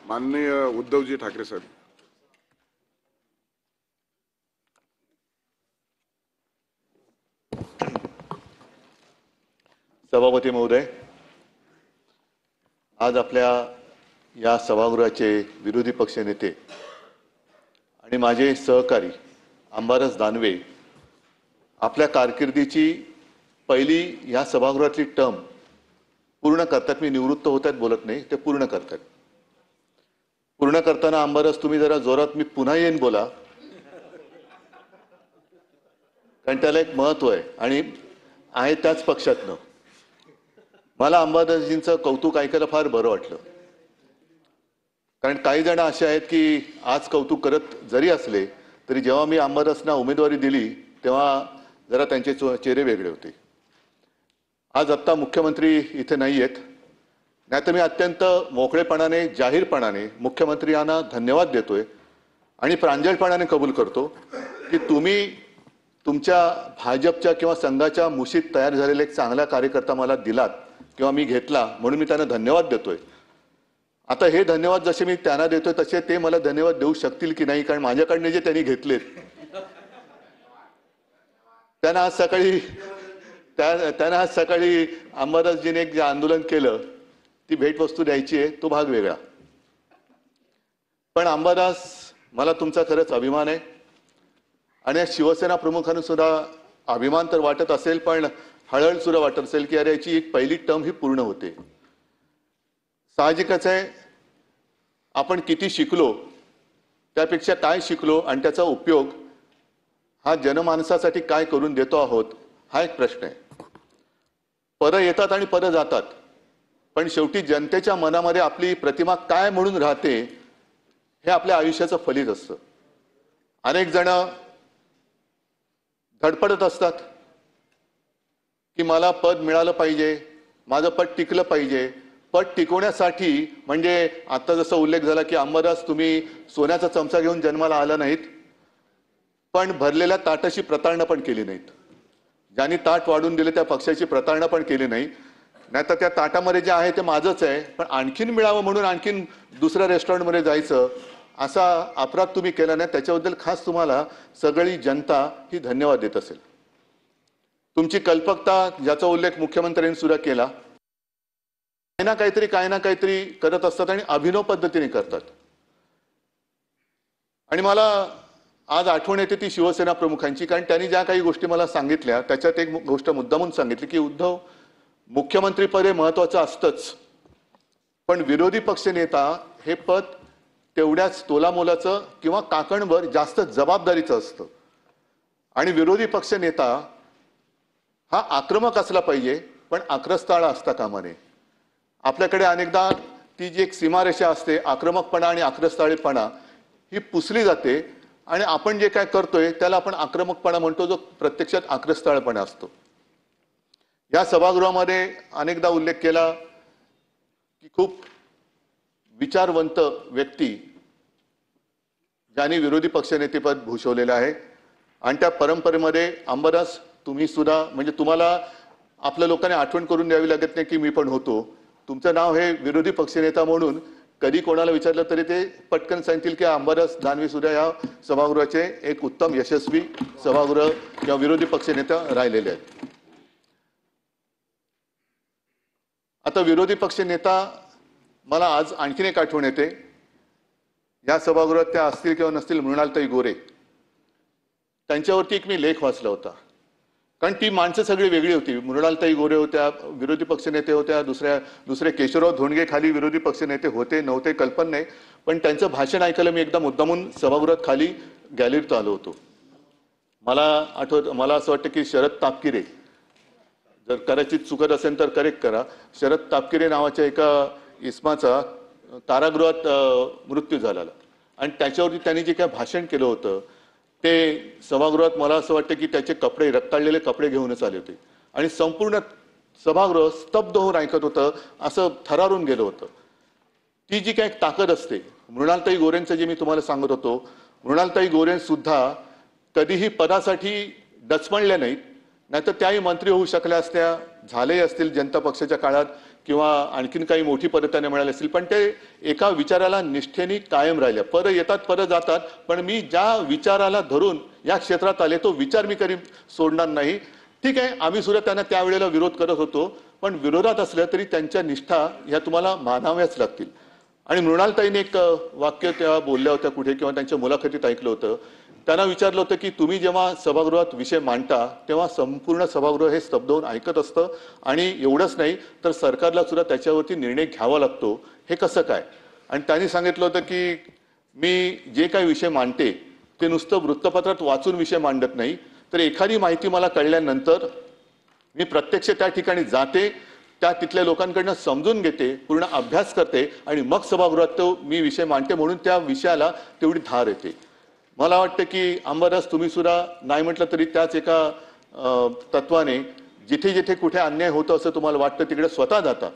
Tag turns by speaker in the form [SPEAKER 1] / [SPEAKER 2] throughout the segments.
[SPEAKER 1] माननीय उद्धवजी ठाकरे साहेब.
[SPEAKER 2] सभापती महोदय, आज आपल्या या सभागृहाचे विरोधी पक्ष नेते आणि माझे सहकारी अंबादास दानवे आपल्या कारकिर्दीची पहिली या सभागृहातली टर्म पूर्ण करतात. मी निवृत्त होतात बोलत नाही, ते पूर्ण करतात. पूर्ण करताना अंबादास तुम्ही जरा जोरात मी पुन्हा येईन बोला, कारण त्याला एक महत्व आहे आणि आहे त्याच पक्षातनं. मला अंबादासजींचं कौतुक ऐकायला फार बरं वाटलं, कारण काही जण असे आहेत की आज कौतुक करत जरी असले तरी जेव्हा मी अंबादासना उमेदवारी दिली तेव्हा जरा त्यांचे चेहरे वेगळे होते. आज आत्ता मुख्यमंत्री इथे नाही आहेत, नाहीतर मी अत्यंत मोकळेपणाने जाहीरपणाने मुख्यमंत्र्यांना धन्यवाद देतोय आणि प्रांजळपणाने कबूल करतो की तुम्ही तुमच्या भाजपच्या किंवा संघाच्या मुशीत तयार झालेला एक चांगला कार्यकर्ता मला दिलात किंवा मी घेतला, म्हणून मी त्यांना धन्यवाद देतोय. आता हे धन्यवाद जसे मी त्यांना देतोय तसे ते मला धन्यवाद देऊ शकतील की नाही, कारण माझ्याकडनं जे त्यांनी घेतलेत त्यांना आज सकाळी अंबादासजीने एक जे आंदोलन केलं ती भेटवस्तू द्यायची आहे, तो भाग वेगळा. पण अंबादास, मला तुमचा खरंच अभिमान आहे आणि या शिवसेना प्रमुखांना सुद्धा अभिमान तर वाटत असेल, पण हळहळ सुद्धा वाटत असेल की अरे याची एक पहिली टर्म ही पूर्ण होते. साहजिकच आहे, आपण किती शिकलो त्यापेक्षा काय शिकलो आणि त्याचा उपयोग हा जनमानसासाठी काय करून देतो आहोत हा एक प्रश्न आहे. पदं येतात आणि पदं जातात, पण शेवटी जनतेच्या मनामध्ये आपली प्रतिमा काय म्हणून राहते हे आपल्या आयुष्याचं फलित असतं. अनेक जण धडपडत असतात की मला पद मिळालं पाहिजे, माझं पद टिकलं पाहिजे. पद टिकवण्यासाठी म्हणजे आता जसा उल्लेख झाला की अंबादास तुम्ही सोन्याचा चमचा घेऊन जन्माला आला नाहीत, पण भरलेल्या ताटाची प्रतारणा पण केली नाहीत. ज्यांनी ताट वाढून दिले त्या पक्षाची प्रतारणा पण केली नाही. नाहीतर त्या ताटामध्ये जे आहे ते माझंच आहे, पण आणखीन मिळावं म्हणून आणखीन दुसऱ्या रेस्टॉरंटमध्ये जायचं असा अपराध तुम्ही केला नाही. त्याच्याबद्दल खास तुम्हाला सगळी जनता ही धन्यवाद देत असेल. तुमची कल्पकता ज्याचा उल्लेख मुख्यमंत्र्यांनी सुद्धा केला, काही ना काहीतरी करत असतात आणि अभिनव पद्धतीने करतात. आणि मला आज आठवण येते ती शिवसेना प्रमुखांची, कारण त्यांनी ज्या काही गोष्टी मला सांगितल्या त्याच्यात एक गोष्ट मुद्दामून सांगितली की उद्धव, मुख्यमंत्रीपद हे महत्वाचं असतंच, पण विरोधी पक्ष नेता हे पद तेवढ्याच तोलामोलाचं किंवा काकणभर जास्त जबाबदारीचं असतं. आणि विरोधी पक्ष नेता हा आक्रमक असला पाहिजे, पण आक्रस्ताळा असता कामा नये. आपल्याकडे अनेकदा ती जी एक सीमारेषा असते आक्रमकपणा आणि आक्रस्ताळेपणा ही पुसली जाते आणि आपण जे काय करतोय त्याला आपण आक्रमकपणा म्हणतो, जो प्रत्यक्षात आक्रस्ताळपणा असतो. या सभागृहामध्ये अनेकदा उल्लेख केला की खूप विचारवंत व्यक्ती ज्यांनी विरोधी पक्षनेतेपद भूषवलेलं आहे आणि त्या परंपरेमध्ये अंबादास तुम्ही सुद्धा, म्हणजे तुम्हाला आपल्या लोकांनी आठवण करून द्यावी लागत नाही की मी पण होतो. तुमचं नाव हे विरोधी पक्षनेता म्हणून कधी कोणाला विचारलं तरी ते पटकन सांगतील की अंबादास दानवे सुद्धा या सभागृहाचे एक उत्तम यशस्वी सभागृह किंवा विरोधी पक्षनेता राहिलेले आहेत. आता विरोधी पक्षनेता मला आज आणखीन एक आठवण येते. या सभागृहात त्या असतील किंवा नसतील मृणालताई गोरे, त्यांच्यावरती एक मी लेख वाचला होता, कारण ती माणसं सगळी वेगळी होती. मृणालताई गोरे होत्या, विरोधी पक्षनेते होत्या, दुसरे केशवराव धोंडगे खाली विरोधी पक्षनेते होते नव्हते कल्पना नाही, पण त्यांचं भाषण ऐकायला मी एकदा मुद्दामून सभागृहात खाली गॅलरीत आलो होतो. मला असं वाटतं की शरद तापकिरे, जर कदाचित चुकत असेल तर करेक्ट करा, शरद तापकिरे नावाच्या एका इसमाचा कारागृहात मृत्यू झाला आणि त्याच्यावरती त्यांनी जे काय भाषण केलं होतं ते सभागृहात मला असं वाटतं की त्याचे कपडे, रक्ताळलेले कपडे घेऊनच आले होते आणि संपूर्ण सभागृह स्तब्ध होऊन ऐकत होतं, असं थरारून गेलं होतं. ती जी काय ताकद असते, मृणालताई गोरेंचं जे मी तुम्हाला सांगत होतो, मृणालताई गोरे सुद्धा कधीही पदासाठी डचमळल्या नाहीत, नाहीतर त्याही मंत्री होऊ शकल्या असत्या, झाले असतील जनता पक्षाच्या काळात किंवा आणखीन काही मोठी पदं त्यांना मिळाली असतील, पण ते एका विचाराला निष्ठेने कायम राहिले. परत येतात परत जातात, पण मी ज्या विचाराला धरून या क्षेत्रात आले तो विचार मी कधी सोडणार नाही. ठीक आहे, आम्ही सुद्धा त्यांना त्यावेळेला विरोध करत होतो, पण विरोधात असल्या तरी त्यांच्या निष्ठा ह्या तुम्हाला मानाव्याच लागतील. आणि मृणालताईने एक वाक्य त्या बोलल्या होत्या कुठे किंवा त्यांच्या मुलाखतीत ऐकलं होतं. त्यांना विचारलं होतं की तुम्ही जेव्हा सभागृहात विषय मांडता तेव्हा संपूर्ण सभागृह हे स्तब्ध होऊन ऐकत असतं आणि एवढंच नाही तर सरकारला सुद्धा त्याच्यावरती निर्णय घ्यावा लागतो, हे कसं काय? आणि त्यांनी सांगितलं होतं की मी जे काही विषय मांडते ते नुसतं वृत्तपत्रात वाचून विषय मांडत नाही, तर एखादी माहिती मला कळल्यानंतर मी प्रत्यक्ष त्या ठिकाणी जाते, त्या तिथल्या लोकांकडनं समजून घेते, पूर्ण अभ्यास करते आणि मग सभागृहात तो मी विषय मांडते, म्हणून त्या विषयाला तेवढी धार येते. मला वाटतं की अंबादास तुम्ही सुद्धा नाही म्हटलं तरी त्याच एका तत्वाने जिथे जिथे कुठे अन्याय होतो असं तुम्हाला वाटतं तिकडे स्वतः जाता.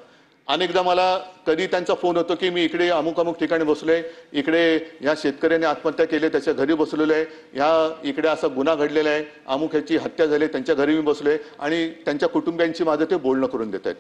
[SPEAKER 2] अनेकदा मला कधी त्यांचा फोन होतो की मी इकडे अमुक अमुक ठिकाणी बसलोय, इकडे ह्या शेतकऱ्याने आत्महत्या केली त्याच्या घरी बसलेलो आहे, ह्या इकडे असा गुन्हा घडलेला आहे, अमुक ह्याची हत्या झाली त्यांच्या घरी मी बसलोय आणि त्यांच्या कुटुंबियांची माझं ते बोलणं करून देत आहेत.